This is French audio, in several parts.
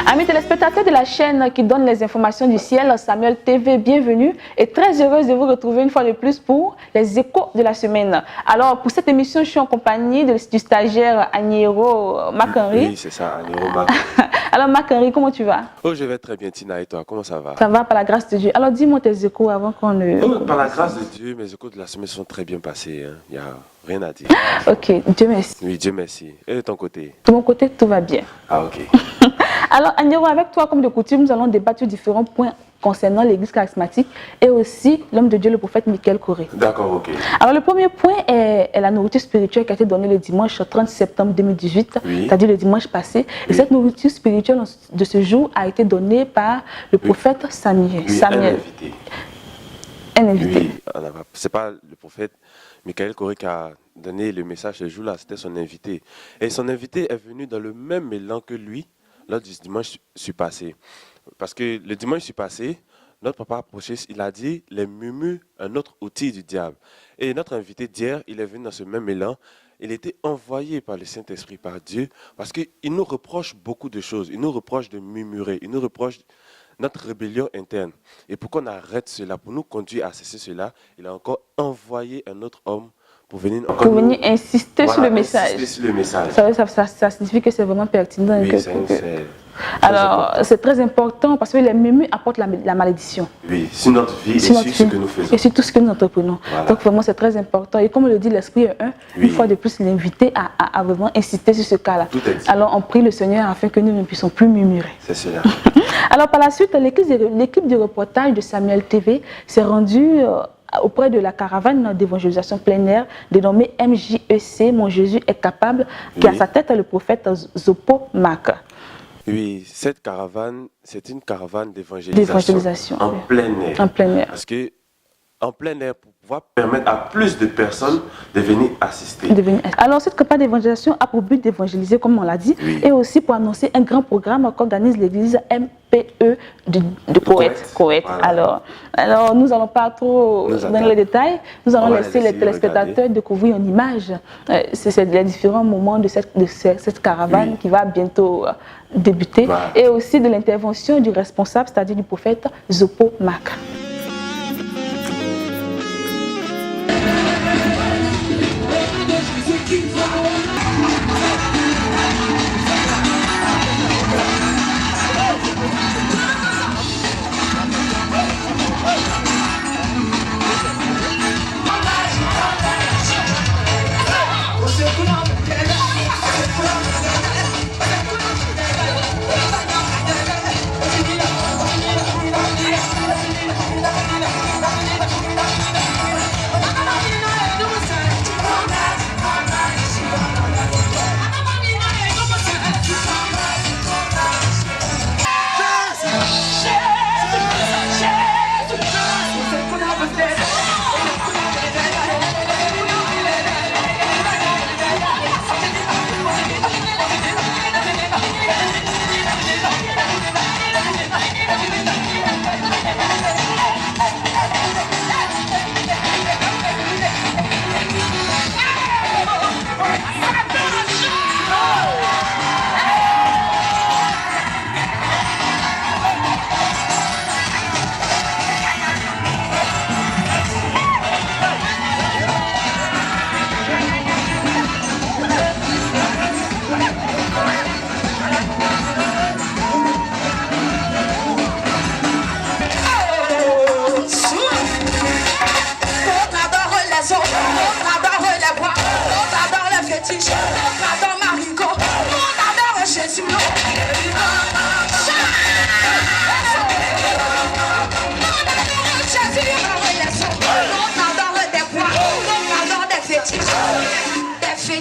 Amis téléspectateurs de la chaîne qui donne les informations du ciel, Samuel TV, bienvenue et très heureuse de vous retrouver une fois de plus pour les échos de la semaine. Alors pour cette émission, je suis en compagnie du stagiaire Agnero Mac-Henri. Oui, c'est ça, Agnero Mac. Alors Mac-Henri, comment tu vas? Oh, je vais très bien, Tina, et toi, comment ça va? Ça va par la grâce de Dieu. Alors dis-moi tes échos avant qu'on ne... Oh, par la grâce de Dieu, mes échos de la semaine sont très bien passés. Hein. Il n'y a rien à dire. Ok, Dieu merci. Oui, Dieu merci. Et de ton côté? De mon côté, tout va bien. Ah, ok. Alors, Agnero, avec toi, comme de coutume, nous allons débattre sur différents points concernant l'église charismatique et aussi l'homme de Dieu, le prophète Michael Coré. D'accord, ok. Alors, le premier point est la nourriture spirituelle qui a été donnée le dimanche 30 septembre 2018, Oui. c'est-à-dire le dimanche passé. Et Oui. cette nourriture spirituelle de ce jour a été donnée par le prophète Samuel. Oui, Samuel. un invité. Un invité. Oui, c'est pas le prophète Michael Coré qui a donné le message ce jour-là, c'était son invité. Et son invité est venu dans le même élan que lui lors du dimanche passé. Parce que le dimanche passé, notre papa approché, il a dit les murmures, un autre outil du diable. Et notre invité d'hier, il est venu dans ce même élan. Il était envoyé par le Saint-Esprit, par Dieu, parce qu'il nous reproche beaucoup de choses. Il nous reproche de murmurer, il nous reproche notre rébellion interne. Et pour qu'on arrête cela, pour nous conduire à cesser cela, il a encore envoyé un autre homme pour venir insister sur le message. Insister sur le message. Ça signifie que c'est vraiment pertinent. Oui, alors, c'est très important parce que les murmures apportent la malédiction. Oui, sur notre vie et sur ce que nous faisons. Et sur tout ce que nous entreprenons. Voilà. Donc, vraiment, c'est très important. Et comme le dit l'Esprit est un, une fois de plus, l'inviter à vraiment insister sur ce cas-là. Alors, on prie le Seigneur afin que nous ne puissions plus murmurer. C'est cela. Alors, par la suite, l'équipe du reportage de Samuel TV s'est rendue auprès de la caravane d'évangélisation plein air dénommée MJEC, Mon Jésus est capable, qui a à sa tête le prophète Zopo Mac. Oui, cette caravane, c'est une caravane d'évangélisation en plein air. En plein air. Parce que en plein air, pour pouvoir permettre à plus de personnes de venir assister. Alors, cette campagne d'évangélisation a pour but d'évangéliser, comme on l'a dit, et aussi pour annoncer un grand programme qu'organise l'église MPE de Koweït. Voilà. Alors, nous n'allons pas trop dans les détails. Nous allons laisser les téléspectateurs découvrir en images les différents moments de cette caravane qui va bientôt débuter. Voilà. Et aussi de l'intervention du responsable, c'est-à-dire du prophète Zopo Mac.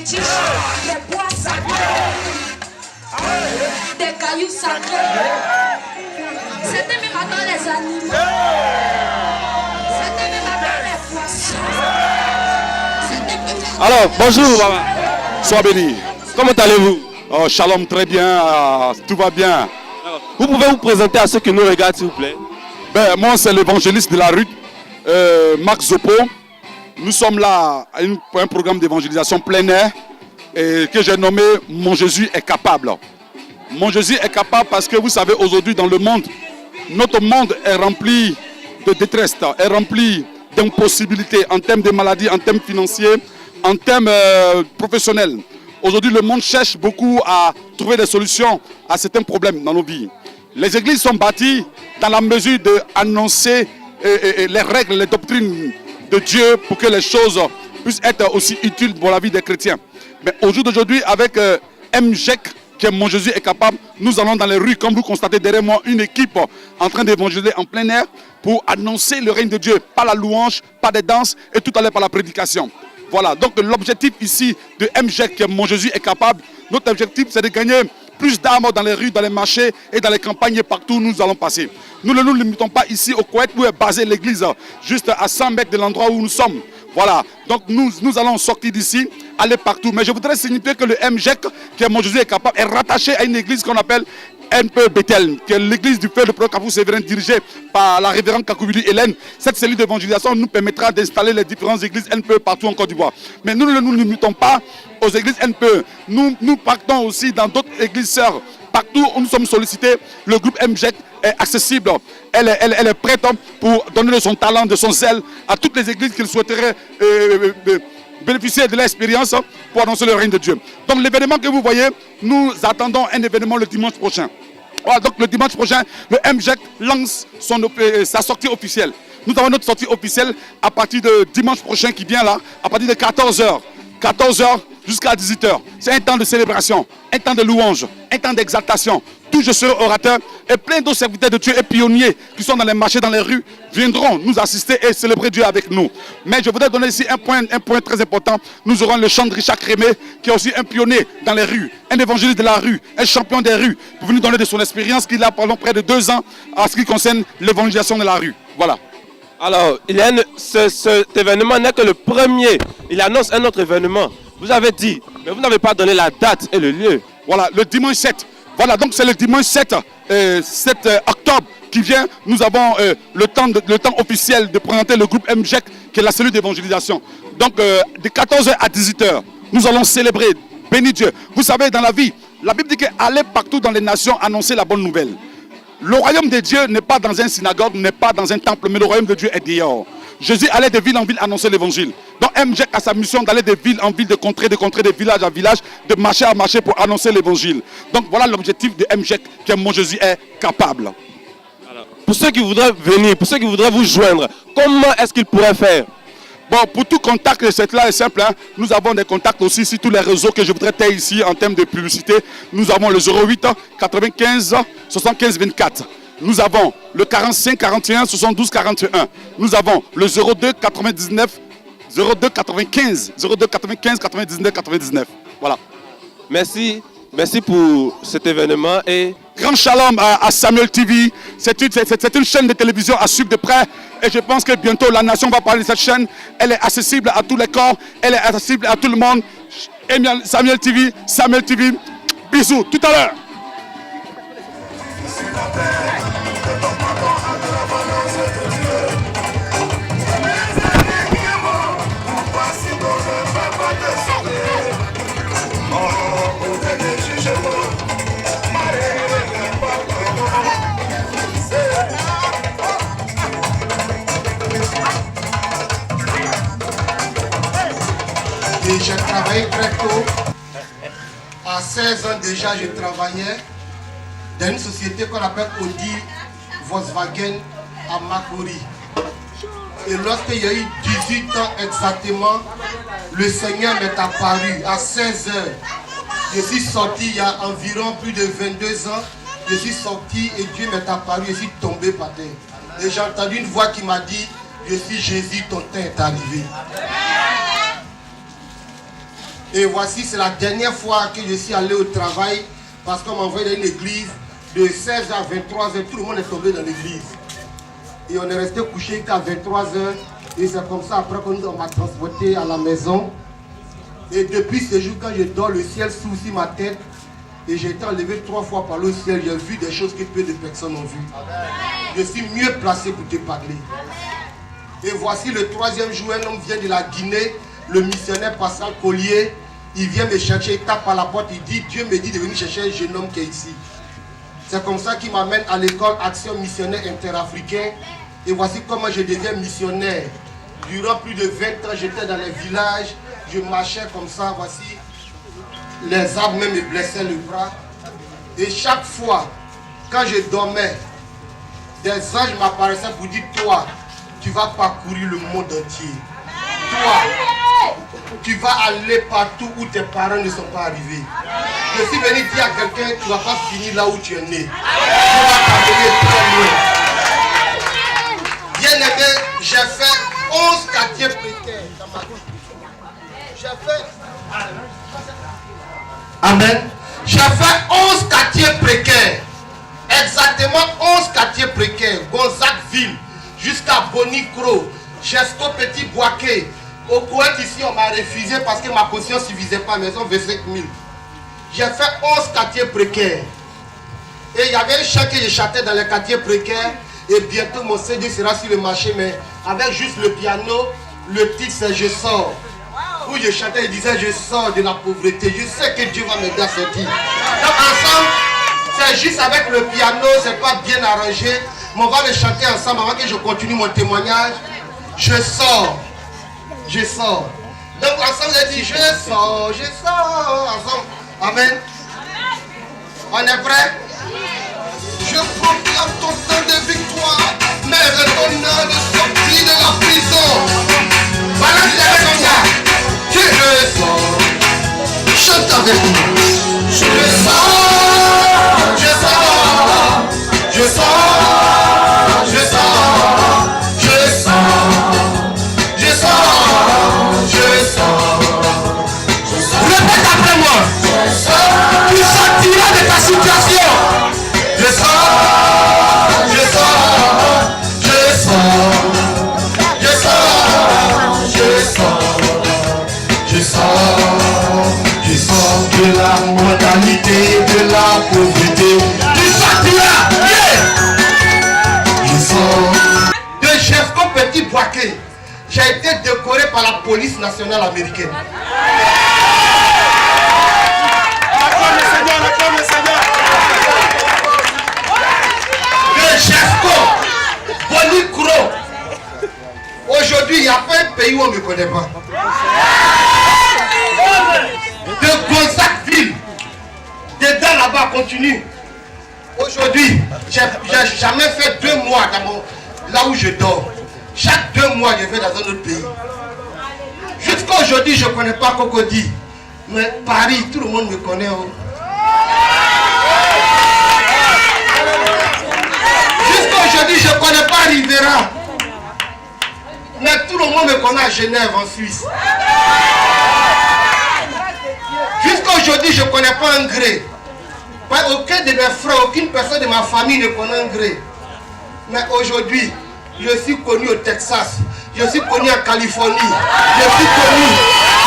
Des bois sacrés, des cailloux sacrés. C'était même dans les animaux. C'était même dans les poissons. Alors, bonjour, maman. Sois béni. Comment allez-vous? Oh, shalom, très bien, tout va bien. Vous pouvez vous présenter à ceux qui nous regardent, s'il vous plaît? Ben, moi, c'est l'évangéliste de la rue, Marc Zopo. Nous sommes là pour un programme d'évangélisation plein air que j'ai nommé « Mon Jésus est capable ». Mon Jésus est capable parce que vous savez, aujourd'hui dans le monde, notre monde est rempli de détresse, est rempli d'impossibilités en termes de maladies, en termes financiers, en termes professionnels. Aujourd'hui, le monde cherche beaucoup à trouver des solutions à certains problèmes dans nos vies. Les églises sont bâties dans la mesure d'annoncer les règles, les doctrines de Dieu pour que les choses puissent être aussi utiles pour la vie des chrétiens. Mais au jour d'aujourd'hui, avec MJEC, que Mon Jésus est capable, nous allons dans les rues, comme vous constatez derrière moi, une équipe en train d'évangéliser en plein air pour annoncer le règne de Dieu, pas la louange, pas des danses et tout à l'heure par la prédication. Voilà, donc l'objectif ici de MJEC, que Mon Jésus est capable, notre objectif c'est de gagner plus d'âmes dans les rues, dans les marchés et dans les campagnes et partout où nous allons passer. Nous ne nous limitons pas ici au Koweït où est basée l'église, juste à 100 mètres de l'endroit où nous sommes. Voilà, donc nous allons sortir d'ici, aller partout. Mais je voudrais signifier que le MJEC, que Mon Jésus est capable, est rattaché à une église qu'on appelle NPE Bethel, qui est l'église du Père de Prêtre Kapou Sévérin, dirigée par la révérende Kakouili Hélène. Cette cellule d'évangélisation nous permettra d'installer les différentes églises NPE partout en Côte d'Ivoire. Mais nous ne nous limitons pas aux églises NPE. Nous partons aussi dans d'autres églises sœurs. Partout où nous sommes sollicités, le groupe MJEC est accessible. Elle est prête pour donner de son talent, de son zèle à toutes les églises qui souhaiteraient bénéficier de l'expérience pour annoncer le règne de Dieu. Donc l'événement que vous voyez, nous attendons un événement le dimanche prochain. Voilà, donc le dimanche prochain, le MJEC lance sa sortie officielle. Nous avons notre sortie officielle à partir de dimanche prochain qui vient là, à partir de 14h. 14h jusqu'à 18h. C'est un temps de célébration, un temps de louange, un temps d'exaltation. Tous je serai orateur et plein d'autres serviteurs de Dieu et pionniers qui sont dans les marchés, dans les rues, viendront nous assister et célébrer Dieu avec nous. Mais je voudrais donner ici un point très important. Nous aurons le chant de Richard Crémé, qui est aussi un pionnier dans les rues, un évangéliste de la rue, un champion des rues, pour venir donner de son expérience qu'il a pendant près de 2 ans en ce qui concerne l'évangélisation de la rue. Voilà. Alors, cet événement n'est que le premier. Il annonce un autre événement. Vous avez dit, mais vous n'avez pas donné la date et le lieu. Voilà, le dimanche 7. Voilà, donc c'est le dimanche 7 octobre qui vient. Nous avons le temps officiel de présenter le groupe MJEC, qui est la cellule d'évangélisation. Donc, de 14h à 18h, nous allons célébrer, bénir Dieu. Vous savez, dans la vie, la Bible dit qu'aller partout dans les nations annoncer la bonne nouvelle. Le royaume de Dieu n'est pas dans une synagogue, n'est pas dans un temple, mais le royaume de Dieu est dehors. Jésus allait de ville en ville annoncer l'évangile. Donc MJEC a sa mission d'aller de ville en ville, de contrée, de village à village, de marché à marché pour annoncer l'évangile. Donc voilà l'objectif de MJEC, que Mon Jésus est capable. Alors, pour ceux qui voudraient venir, pour ceux qui voudraient vous joindre, comment est-ce qu'ils pourraient faire? Bon, pour tout contact, c'est là est simple. Hein. Nous avons des contacts aussi sur tous les réseaux que je voudrais taire ici en termes de publicité. Nous avons le 08 95 75 24. Nous avons le 45 41 72 41. Nous avons le 02 99 02 95 99 99. Voilà. Merci pour cet événement et grand shalom à Samuel TV. C'est une chaîne de télévision à suivre de près. Et je pense que bientôt la nation va parler de cette chaîne. Elle est accessible à tous les corps. Elle est accessible à tout le monde. Samuel TV, bisous, tout à l'heure. Et j'ai travaillé très tôt. À 16 ans déjà, je travaillais dans une société qu'on appelle Audi Volkswagen à Makori. Et lorsqu'il y a eu 18 ans exactement, le Seigneur m'est apparu à 16 heures. Je suis sorti il y a environ plus de 22 ans. Je suis sorti et Dieu m'est apparu, je suis tombé par terre. Et j'ai entendu une voix qui m'a dit, je suis Jésus, ton temps est arrivé. Et voici, c'est la dernière fois que je suis allé au travail parce qu'on m'a envoyé dans une église de 16h à 23h. Tout le monde est tombé dans l'église. Et on est resté couché qu'à 23h. Et c'est comme ça, après qu'on m'a transporté à la maison. Et depuis ce jour, quand je dors, le ciel s'ouvre sur ma tête. Et j'ai été enlevé 3 fois par le ciel. J'ai vu des choses que peu de personnes ont vues. Je suis mieux placé pour te parler. Et voici le 3e jour, un homme vient de la Guinée, le missionnaire Pascal Collier. Il vient me chercher, il tape à la porte, il dit, Dieu me dit de venir chercher un jeune homme qui est ici. C'est comme ça qu'il m'amène à l'école Action Missionnaire Interafricain. Et voici comment je deviens missionnaire. Durant plus de 20 ans, j'étais dans les villages, je marchais comme ça, voici. Les arbres même me blessaient le bras. Et chaque fois, quand je dormais, des anges m'apparaissaient pour dire, toi, tu vas parcourir le monde entier. Toi, tu vas aller partout où tes parents ne sont pas arrivés. Je suis venu dire à quelqu'un, tu ne vas pas finir là où tu es né. Tu vas t'amener très loin. Bien aimé, j'ai fait 11 quartiers précaires dans ma vie. J'ai fait... Amen. J'ai fait 11 quartiers précaires. Exactement 11 quartiers précaires. Gonzagueville, jusqu'à Bonicro, jusqu'au Petit Boaké. Au Koweït ici, on m'a refusé parce que ma position ne suffisait pas, mais ils ont 25 000. J'ai fait 11 quartiers précaires. Et il y avait un chant que je chantais dans les quartiers précaires. Et bientôt mon CD sera sur le marché, mais avec juste le piano, le titre c'est Je sors. Où je chantais, je disais je sors de la pauvreté. Je sais que Dieu va m'aider à sortir. Donc ensemble, c'est juste avec le piano, c'est pas bien arrangé. Mais on va le chanter ensemble avant que je continue mon témoignage. Je sors. Je sors. Donc ensemble, on dit je sors, ensemble. Amen. On est prêt? Je proclame ton temps de victoire, mais retournant de sortie de la prison. Balance les comme ça. Je sors. Chante avec moi. Je sors. Je sors. Je sors. Je sors. Je sors. Je sors. Je sors. Répète après moi. Tu sortiras de ta situation. Je sors, je sors, je sors, je sors, je sors, je sors, je sors de la modalité, de la pauvreté. Tu sortiras, je sors. De Jesco Petit Boaké, j'ai été décoré par la police nationale américaine. Acclame le Seigneur, acclame le Seigneur. Jesco, Bonicro. Aujourd'hui, il n'y a pas un pays où on ne me connaît pas. De Gonzagueville, dedans là-bas, continue. Aujourd'hui, j'ai jamais fait 2 mois là où je dors. Chaque 2 mois, je vais dans un autre pays. Jusqu'à aujourd'hui, je ne connais pas Cocody. Mais Paris, tout le monde me connaît. Aujourd'hui, je ne connais pas Rivera. Mais tout le monde me connaît à Genève, en Suisse. Jusqu'à aujourd'hui, je ne connais pas Angré. Aucun de mes frères, aucune personne de ma famille ne connaît Angré. Mais aujourd'hui, je suis connu au Texas. Je suis connu en Californie. Je suis connu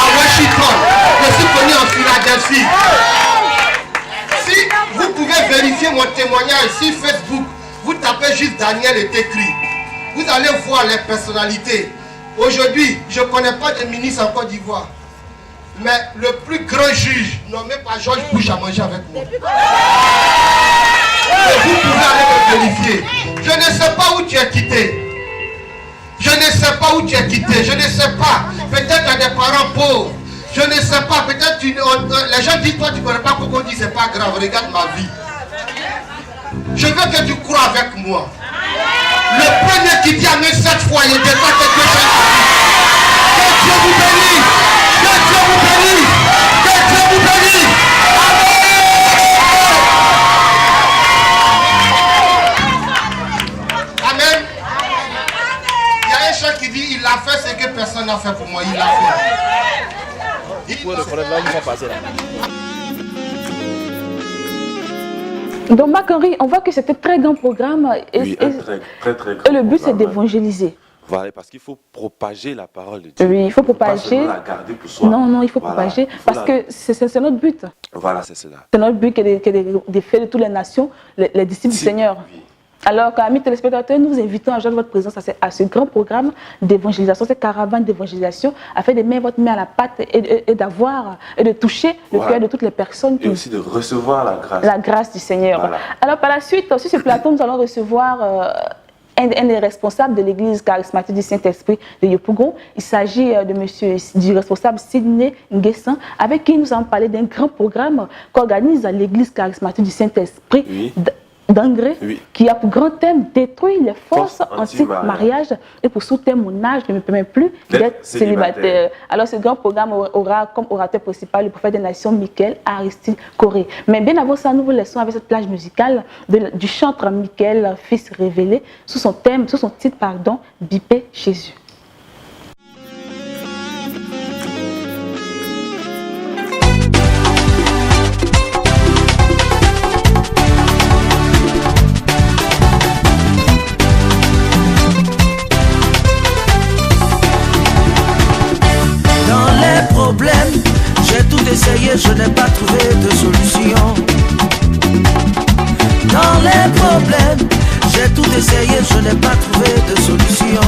à Washington. Je suis connu en Philadelphie. Si vous pouvez vérifier mon témoignage sur Facebook, vous tapez juste Daniel est écrit. Vous allez voir les personnalités. Aujourd'hui, je ne connais pas de ministre en Côte d'Ivoire. Mais le plus grand juge nommé par George Bush a mangé avec moi. Et vous pouvez aller me vérifier. Je ne sais pas où tu es quitté. Je ne sais pas où tu es quitté. Je ne sais pas. Peut-être à des parents pauvres. Je ne sais pas. Peut-être les gens disent toi tu ne connais pas pourquoi on dit c'est pas grave. Regarde ma vie. Je veux que tu crois avec moi. Le premier qui dit amen 7 fois, il est déjà quelque chose. Que Dieu vous bénisse. Que Dieu vous bénisse. Que Dieu vous bénisse. Amen. Amen. Il y a un chant qui dit il a fait ce que personne n'a fait pour moi. Il l'a fait. Donc, Marc-Henri, on voit que c'était un très grand programme et, oui, très grand. et le but c'est d'évangéliser. Voilà, parce qu'il faut propager la parole de Dieu. Oui, il faut propager. Pas la garder pour soi. Non, non, il faut propager parce que c'est notre but. Voilà, c'est cela. C'est notre but que de faire de toutes les nations les disciples du Seigneur. Oui. Alors, amis téléspectateurs, nous vous invitons à joindre votre présence à ce grand programme d'évangélisation, cette caravane d'évangélisation, afin de mettre votre main à la pâte et de toucher le cœur de toutes les personnes. Et aussi de recevoir la grâce. La grâce du Seigneur. Voilà. Alors, par la suite, sur ce plateau, nous allons recevoir un des responsables de l'église charismatique du Saint-Esprit de Yopougon. Il s'agit du responsable Sidney Nguessan, avec qui nous allons parler d'un grand programme qu'organise l'église charismatique du Saint-Esprit d'Angré, qui a pour grand thème détruire les forces anti-mariage et pour sous-thème mon âge ne me permet plus d'être célibataire. Alors ce grand programme aura comme orateur principal le prophète des nations Michael Aristide Corée. Mais bien avant ça, nous vous laissons avec cette plage musicale du chanteur Michael, fils révélé, sous son titre, Bipé Jésus. J'ai tout essayé, je n'ai pas trouvé de solution. Dans les problèmes, j'ai tout essayé, je n'ai pas trouvé de solution.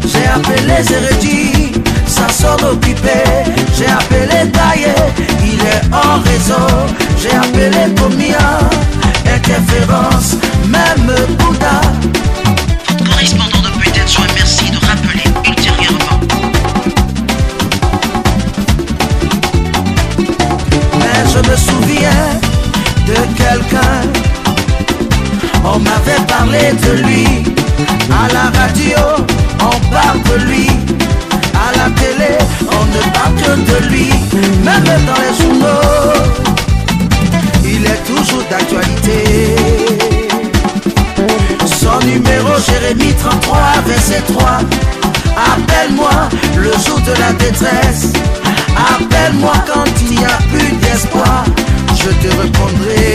J'ai appelé Zéredi, ça sonne occupé. J'ai appelé Taïe, il est en réseau. J'ai appelé Komia, interférence, même Bouddha. Correspondant de peut-être soit merci de rappeler ultérieurement. Je me souviens de quelqu'un, on m'avait parlé de lui, à la radio, on parle de lui, à la télé, on ne parle que de lui, même dans les journaux, il est toujours d'actualité. Son numéro Jérémie 33, verset 3, appelle-moi le jour de la détresse. Appelle-moi quand il n'y a plus d'espoir, je te répondrai.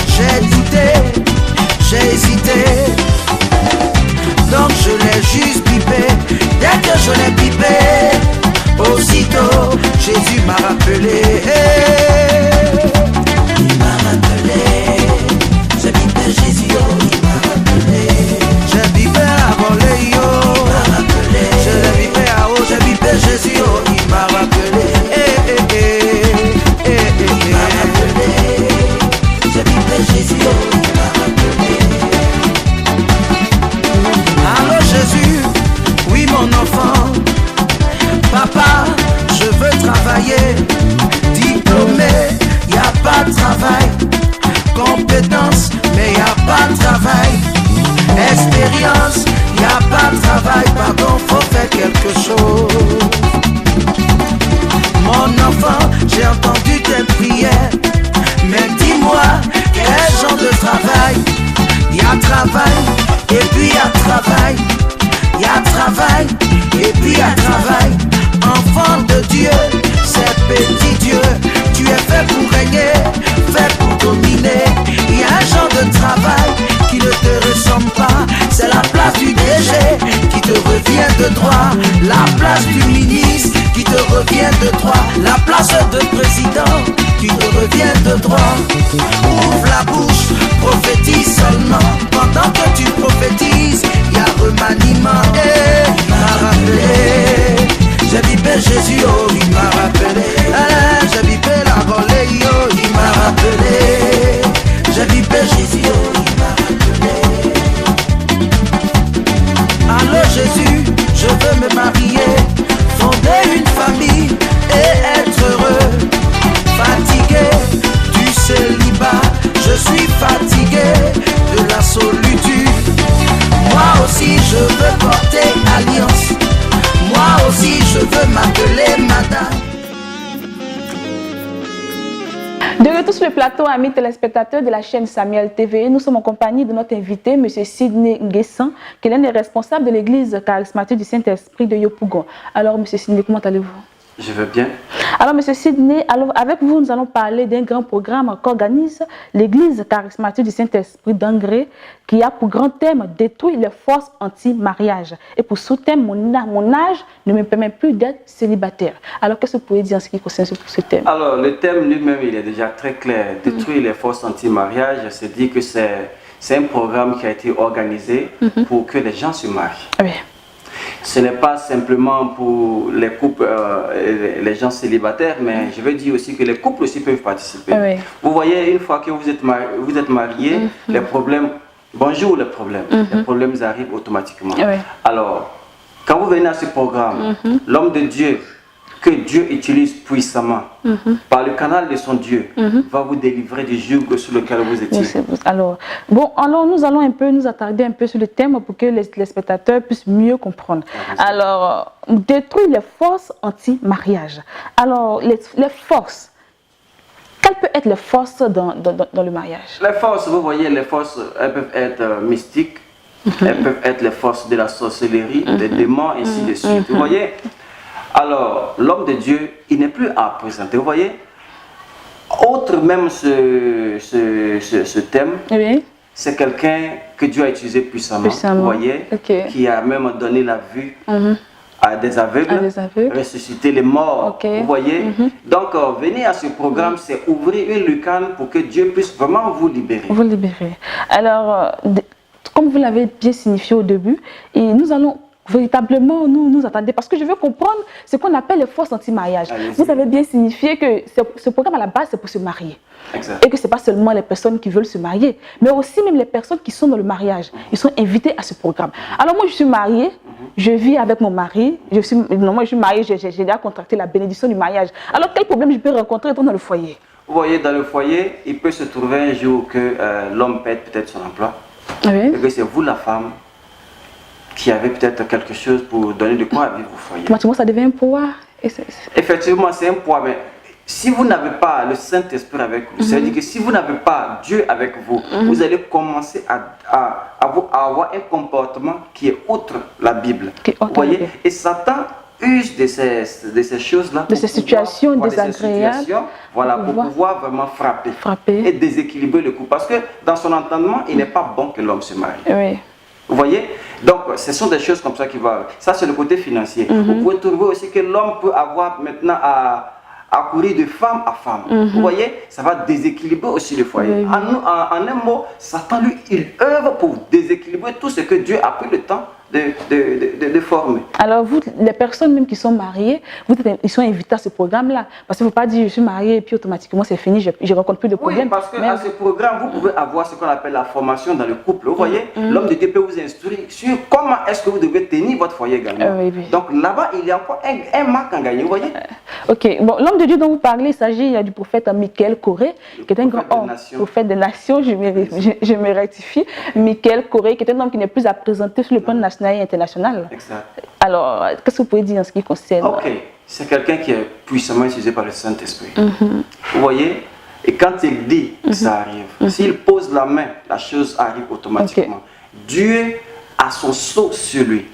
J'ai douté, j'ai hésité, donc je l'ai juste bipé. Dès que je l'ai bipé, aussitôt Jésus m'a rappelé. Il m'a rappelé, j'ai bipé Jésus, il m'a rappelé. J'ai bipé avant les yo, il m'a rappelé. Je l'ai bipé à haut, j'ai bipé Jésus, oh, il m'a rappelé. Il m'a rappelé. J'ai bipé Jésus, oh, il m'a rappelé. Allô Jésus, oui mon enfant. Papa, je veux travailler. Diplômé, y a pas de travail. Compétence, mais y a pas de travail. Expérience, y a pas de travail. Pardon, faut faire quelque chose. Mon enfant, j'ai entendu tes prières, mais dis-moi, quel genre de travail? Il y a travail, et puis il y a travail. Il y a travail, et puis il y a travail. Enfant de Dieu, c'est petit Dieu. Tu es fait pour régner, fait pour dominer. Il y a un genre de travail qui ne te ressemble pas. C'est la place du DG qui te revient de droit. La place du ministre qui te revient de droit. La place de président qui te revient de droit. Ouvre la bouche, prophétise seulement. Pendant que tu prophétises, il y a remaniement. Il m'a rappelé, j'ai bipé Jésus, oh, il m'a rappelé. J'ai bipé la volée, oh, il m'a rappelé. J'ai bipé Jésus, oh, il m'a rappelé. Allô Jésus, je veux me marier, fonder une famille et être heureux. Fatigué du célibat, je suis fatigué de la solitude. Moi aussi je veux porter alliance. Moi aussi je veux m'appeler madame. De retour sur le plateau, amis téléspectateurs de la chaîne Samuel TV, nous sommes en compagnie de notre invité, M. Sidney Nguessan, qui est l'un des responsables de l'église charismatique du Saint-Esprit de Yopougon. Alors, M. Sidney, comment allez-vous? Je veux bien. Alors, M. Sidney, alors, avec vous, nous allons parler d'un grand programme qu'organise l'Église charismatique du Saint-Esprit d'Angré, qui a pour grand thème « Détruire les forces anti-mariage ». Et pour sous-thème, mon âge ne me permet plus d'être célibataire. Alors, qu'est-ce que vous pouvez dire en ce qui concerne ce thème? Alors, le thème lui-même, il est déjà très clair. Détruire les forces anti-mariage, c'est dire que c'est un programme qui a été organisé pour que les gens se marient. Oui. Ce n'est pas simplement pour les couples, les gens célibataires, mais je veux dire aussi que les couples aussi peuvent participer. Oui. Vous voyez, une fois que vous êtes mariés, les problèmes, bonjour les problèmes arrivent automatiquement. Oui. Alors, quand vous venez à ce programme, l'homme de Dieu, que Dieu utilise puissamment, par le canal de son Dieu, va vous délivrer du joug sur lequel vous étiez. Alors, nous allons nous attarder un peu sur le thème pour que les spectateurs puissent mieux comprendre. Alors, détruire les forces anti-mariage. Alors, les forces, quelles peuvent être les forces dans le mariage? Les forces, vous voyez, les forces, elles peuvent être mystiques, elles peuvent être les forces de la sorcellerie, des démons, ainsi de suite. Vous voyez? Alors, l'homme de Dieu, il n'est plus à présenter. Vous voyez, autre même ce thème, oui. C'est quelqu'un que Dieu a utilisé puissamment. Vous voyez, qui a même donné la vue à des aveugles, ressusciter les morts. Vous voyez, donc venir à ce programme, c'est ouvrir une lucarne pour que Dieu puisse vraiment vous libérer. Vous libérer. Alors, comme vous l'avez bien signifié au début, et nous allons véritablement nous attendre, parce que je veux comprendre ce qu'on appelle les forces anti-mariage. Vous avez bien signifié que ce programme à la base c'est pour se marier. Exact. Et que ce n'est pas seulement les personnes qui veulent se marier, mais aussi même les personnes qui sont dans le mariage. Ils sont invités à ce programme. Alors moi je suis mariée, je vis avec mon mari, moi je suis mariée, j'ai déjà contracté la bénédiction du mariage. Alors quel problème je peux rencontrer dans le foyer? Vous voyez, dans le foyer, il peut se trouver un jour que l'homme perd peut-être son emploi. Et que c'est vous la femme qui avait peut-être quelque chose pour donner de quoi vivre au foyer. Automatiquement, ça devient un poids. Effectivement, c'est un poids, mais si vous n'avez pas le Saint-Esprit avec vous, c'est-à-dire que si vous n'avez pas Dieu avec vous, vous allez commencer à avoir un comportement qui est outre la Bible. Vous voyez? Et Satan use de ces choses-là, de ces situations désagréables, pour pouvoir vraiment frapper et déséquilibrer le couple. Parce que dans son entendement, il n'est pas bon que l'homme se marie. Oui. Vous voyez? Donc, ce sont des choses comme ça qui vont. Ça, c'est le côté financier. Vous pouvez trouver aussi que l'homme peut avoir maintenant à courir de femme à femme. Vous voyez? Ça va déséquilibrer aussi le foyer. En un mot, Satan, lui, il œuvre pour déséquilibrer tout ce que Dieu a pris le temps de former. Alors, vous, les personnes même qui sont mariées, ils sont invités à ce programme-là. Parce qu'il ne faut pas dire je suis mariée et puis automatiquement c'est fini, je ne rencontre plus de problème. Oui, parce qu'à ce programme, vous pouvez avoir ce qu'on appelle la formation dans le couple. Vous voyez, l'homme de Dieu peut vous instruire sur comment est-ce que vous devez tenir votre foyer également. Donc là-bas, il y a encore un marque à gagner. Vous voyez? Ok, bon, l'homme de Dieu dont vous parlez, il s'agit du prophète Michael Coré, qui est un grand homme, prophète des nations, je me rectifie. Michael Coré, qui est un homme qui n'est plus à présenter sur le plan national et international. Exact. Alors, qu'est-ce que vous pouvez dire en ce qui concerne? Ok, c'est quelqu'un qui est puissamment utilisé par le Saint-Esprit. Vous voyez? Et quand il dit, ça arrive. S'il pose la main, la chose arrive automatiquement. Dieu a son sceau sur lui.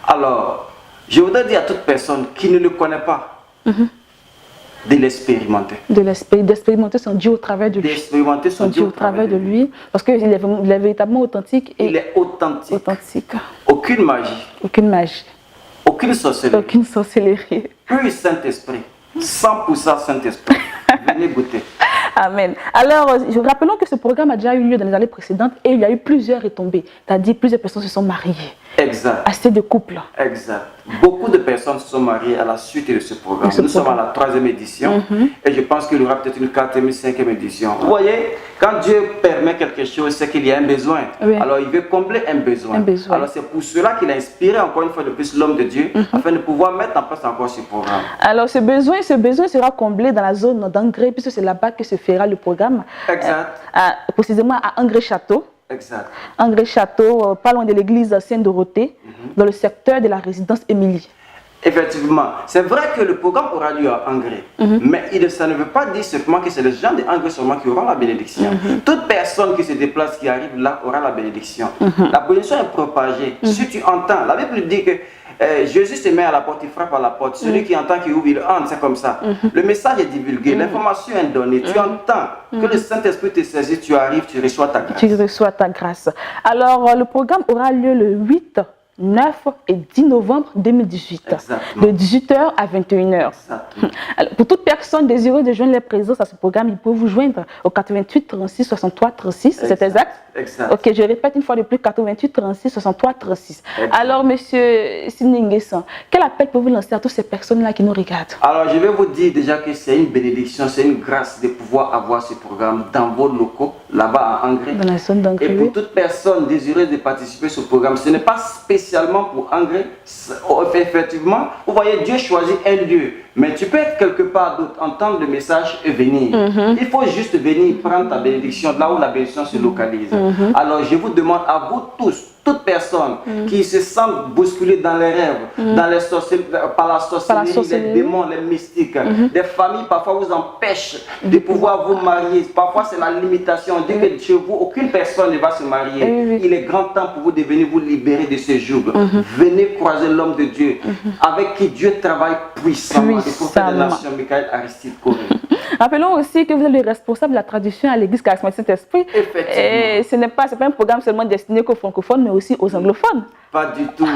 Alors, je voudrais dire à toute personne qui ne le connaît pas, de l'expérimenter. D'expérimenter son Dieu au travers de lui. D'expérimenter son Dieu au travers de lui. Parce qu'il est véritablement authentique. Il est authentique. Authentique. Aucune magie. Aucune magie. Aucune sorcellerie. Aucune sorcellerie. Pur Saint-Esprit. 100% Saint-Esprit. Venez goûter. Amen. Alors, rappelons que ce programme a déjà eu lieu dans les années précédentes et il y a eu plusieurs retombées. C'est-à-dire plusieurs personnes se sont mariées. Exact. Assez de couples. Exact. Beaucoup de personnes se sont mariées à la suite de ce programme. Nous sommes à la 3e édition et je pense qu'il y aura peut-être une 4e, 5e édition. Vous voyez, quand Dieu permet quelque chose, c'est qu'il y a un besoin. Alors il veut combler un besoin. Alors c'est pour cela qu'il a inspiré encore une fois de plus l'homme de Dieu afin de pouvoir mettre en place encore ce programme. Alors ce besoin sera comblé dans la zone d'Angré puisque c'est là-bas que se fera le programme. Exact. Précisément à Angré-Château. Exact. Angré-Château, pas loin de l'église Sainte-Dorothée, dans le secteur de la résidence Émilie. Effectivement, c'est vrai que le programme aura lieu à Angré, mais ça ne veut pas dire seulement que c'est les gens de Angré seulement qui auront la bénédiction. Toute personne qui se déplace, qui arrive là, aura la bénédiction. La bénédiction est propagée. Si tu entends, la Bible dit que Jésus se met à la porte, il frappe à la porte. Celui qui entend, qui ouvre, il entre, c'est comme ça. Le message est divulgué, l'information est donnée. Tu entends que le Saint-Esprit te saisit, tu arrives, tu reçois ta grâce. Tu reçois ta grâce. Alors, le programme aura lieu le 8, 9 et 10 novembre 2018, exactement, de 18h à 21h. Alors, pour toute personne désireuse de joindre les présences à ce programme, il peut vous joindre au 88 36 63 36, c'est exact? Exact. Ok, je répète une fois de plus, 88 36 63 36. Exact. Alors, monsieur Sidney Nguessan, quel appel peut vous lancer à toutes ces personnes-là qui nous regardent? Alors, je vais vous dire déjà que c'est une bénédiction, c'est une grâce de pouvoir avoir ce programme dans vos locaux, là-bas à Angré. Dans la zone d'Angré. Et pour toute personne désireuse de participer à ce programme, ce n'est pas spécialement pour Angré. Effectivement, vous voyez, Dieu choisit un lieu, mais tu peux être quelque part d'autre, entendre le message et venir. Il faut juste venir prendre ta bénédiction là où la bénédiction se localise. Alors, je vous demande à vous tous, toute personne qui se sent bousculée dans les rêves, dans les par la sorcellerie, les démons, les mystiques, des familles parfois vous empêchent de pouvoir vous marier. Parfois c'est la limitation. On dit que chez vous, aucune personne ne va se marier. Il est grand temps pour vous de venir vous libérer de ce joug. Venez croiser l'homme de Dieu, avec qui Dieu travaille puissamment. Le prophète des nations, Michael Aristide Corée. Rappelons aussi que vous êtes le responsable de la traduction à l'église charismatique Saint-Esprit. Et ce n'est pas un programme seulement destiné qu'aux francophones, mais aussi aux anglophones. Pas du tout.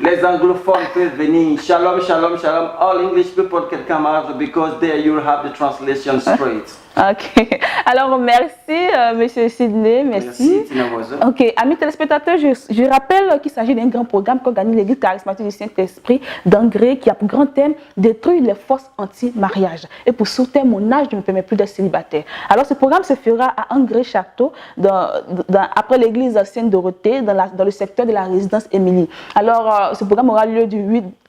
Les anglophones peuvent venir. Shalom, shalom, shalom. All English people can come out because there you'll have the translation straight. Ok. Alors, merci, monsieur Sidney. Merci. Ok. Amis téléspectateurs, je rappelle qu'il s'agit d'un grand programme qu'organise l'église charismatique du Saint-Esprit d'Angré qui a pour grand thème détruire les forces anti-mariage. Et pour sauter mon âge, je ne me permets plus d'être célibataire. Alors, ce programme se fera à Angré-Château, après l'église Sainte-Dorothée, dans le secteur de la résidence Émilie. Alors, ce programme aura lieu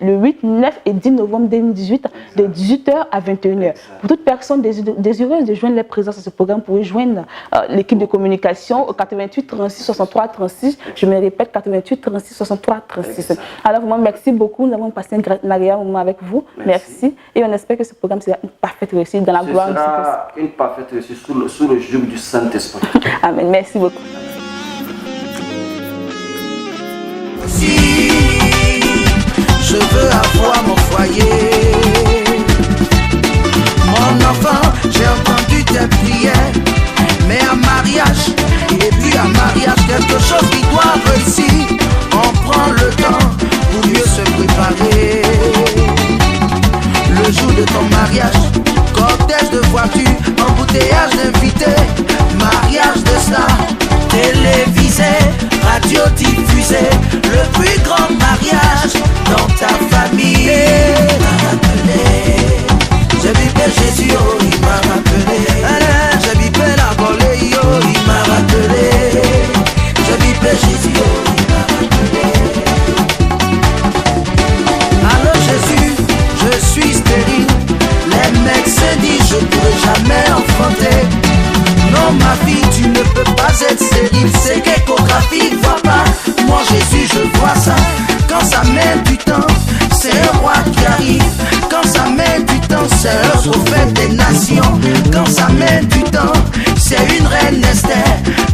le 8, 9 et 10 novembre 2018, de 18h à 21h. Pour toute personne désireuse de joindre les présences à ce programme, vous pouvez joindre l'équipe de communication au 88 36 63 36. Je me répète, 88 36 63 36. Alors, vraiment, merci beaucoup. Nous avons passé un agréable moment avec vous. Merci. Et on espère que ce programme sera une parfaite réussite dans la gloire du Saint-Esprit. Une parfaite réussite sous le joug du Saint-Esprit. Amen. Merci beaucoup. Si je veux avoir mon foyer, mon enfant, j'ai entendu tes prières, mais un mariage, et puis un mariage, quelque chose qui doit réussir. On prend le temps pour mieux se préparer. Le jour de ton mariage, cortège de voitures, embouteillage d'invités, mariage de stars, télévisé, radio-diffusé, le plus grand mariage dans ta famille. Il m'a rappelé, j'ai vivre Jésus, oh, il m'a rappelé. J'ai vivre la volée, oh, il m'a rappelé. J'ai vivre Jésus, oh, il m'a rappelé. Allô Jésus, je suis stérile. Les mecs se disent, je ne pourrai jamais enfanter. Non ma fille, tu ne peux pas être stérile. C'est qu'échographie, vois pas. Moi Jésus, je vois ça. Quand ça met du temps, c'est un roi qui arrive. Quand ça met du temps, c'est un prophète des nations. Quand ça met du temps, c'est une reine Esther.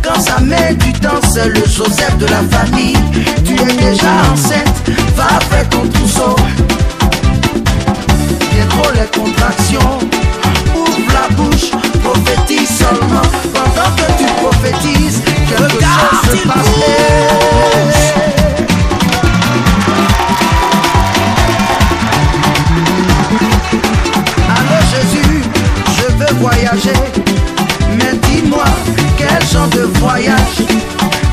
Quand ça met du temps, c'est le Joseph de la famille. Tu es déjà enceinte, va faire ton trousseau. Bien trop les contractions. Ouvre la bouche, prophétise seulement. Pendant que tu prophétises, quelque chose se passe. Allô Jésus, je veux voyager, mais dis-moi, quel genre de voyage?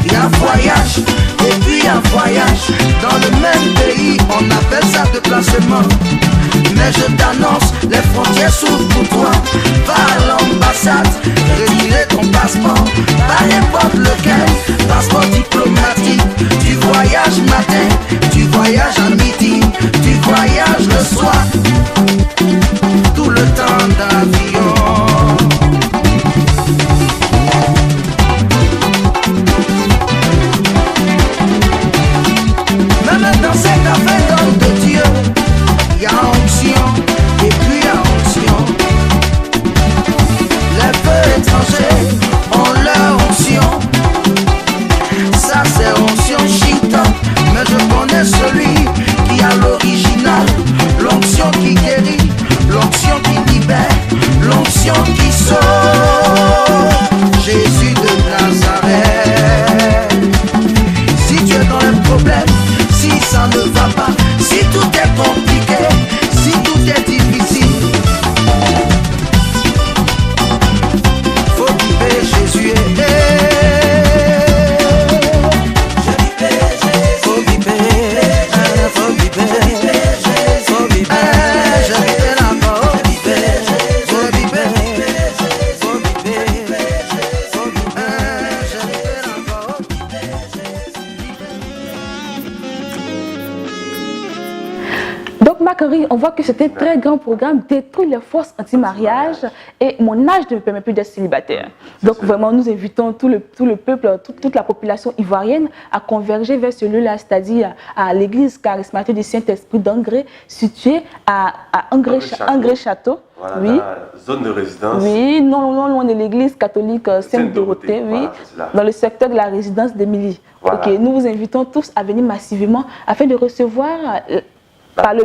Il y a un voyage, et puis un voyage. Dans le même pays, on appelle ça déplacement. Mais je t'annonce, les frontières s'ouvrent pour toi. Va à l'ambassade, retirer ton passeport. Pas n'importe lequel, passeport diplomatique. Tu voyages matin, tu voyages à midi, tu voyages le soir. Tout le temps d'avion. Même dans cette affaire d'homme de Dieu, il y a onction, et puis il y a onction. Henri, on voit que c'était un très grand programme, détruire les forces anti-mariage, et mon âge ne me permet plus d'être célibataire. Donc vraiment, nous invitons tout le peuple, toute la population ivoirienne à converger vers ce lieu-là, c'est-à-dire à l'église charismatique du Saint-Esprit d'Angré, située à Angré-Château. Voilà, oui. Dans la zone de résidence. Oui, non loin de l'église catholique Sainte-Dorothée, oui, voilà, dans le secteur de la résidence d'Émilie. Voilà. Ok, nous vous invitons tous à venir massivement afin de recevoir par le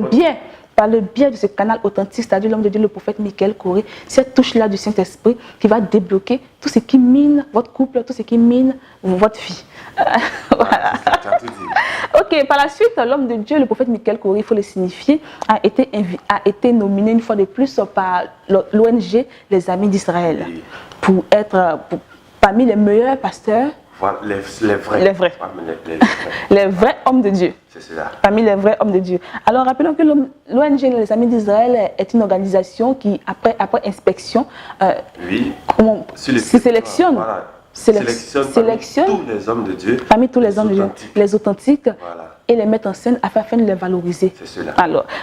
biais de ce canal authentique, c'est-à-dire l'homme de Dieu, le prophète Michael Coré, cette touche-là du Saint-Esprit qui va débloquer tout ce qui mine votre couple, tout ce qui mine votre vie. Voilà. Ok, par la suite, l'homme de Dieu, le prophète Michael Coré, il faut le signifier, a été nominé une fois de plus par l'ONG Les Amis d'Israël pour être parmi les meilleurs pasteurs. Voilà, les vrais hommes de Dieu. C'est cela. Parmi les vrais hommes de Dieu. Alors rappelons que l'ONG Les Amis d'Israël est une organisation qui, après inspection, sélectionne. Voilà. Sélectionne tous les hommes de Dieu. Parmi tous les hommes de Dieu, les authentiques, voilà. Et les mettre en scène afin de les valoriser. C'est cela.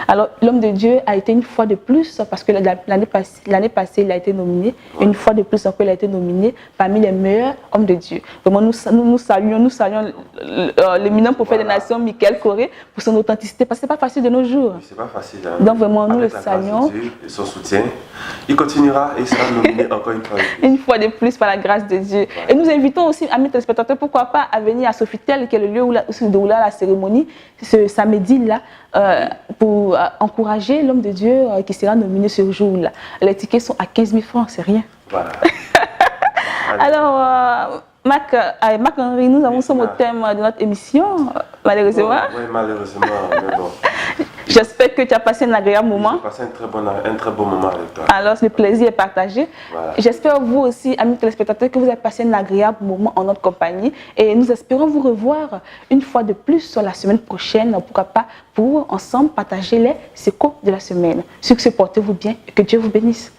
Alors l'homme de Dieu a été une fois de plus, parce que l'année passée, il a été nominé, une fois de plus encore, il a été nominé parmi les meilleurs hommes de Dieu. Vraiment, nous saluons l'éminent prophète des nations, Michael Coré, pour son authenticité, parce que ce n'est pas facile de nos jours. Oui, c'est pas facile. Hein. Donc vraiment, nous le saluons. saluons. Et son soutien, il continuera et sera nominé encore une fois. Une fois de plus par la grâce de Dieu. Ouais. Et nous invitons aussi, amis téléspectateurs, pourquoi pas, à venir à Sofitel, qui est le lieu où se déroulera la cérémonie, ce samedi-là, pour encourager l'homme de Dieu qui sera nominé ce jour-là. Les tickets sont à 15 000 francs, c'est rien. Voilà. Alors, Marc-Henri, nous sommes au thème de notre émission, malheureusement. Oui, malheureusement, mais bon. J'espère que tu as passé un agréable moment. J'ai passé un très bon moment avec toi. Alors, le plaisir est partagé. Voilà. J'espère vous aussi, amis téléspectateurs, que vous avez passé un agréable moment en notre compagnie. Et nous espérons vous revoir une fois de plus sur la semaine prochaine, pourquoi pas, pour ensemble partager les séquos de la semaine. Sur ce, portez-vous bien et que Dieu vous bénisse.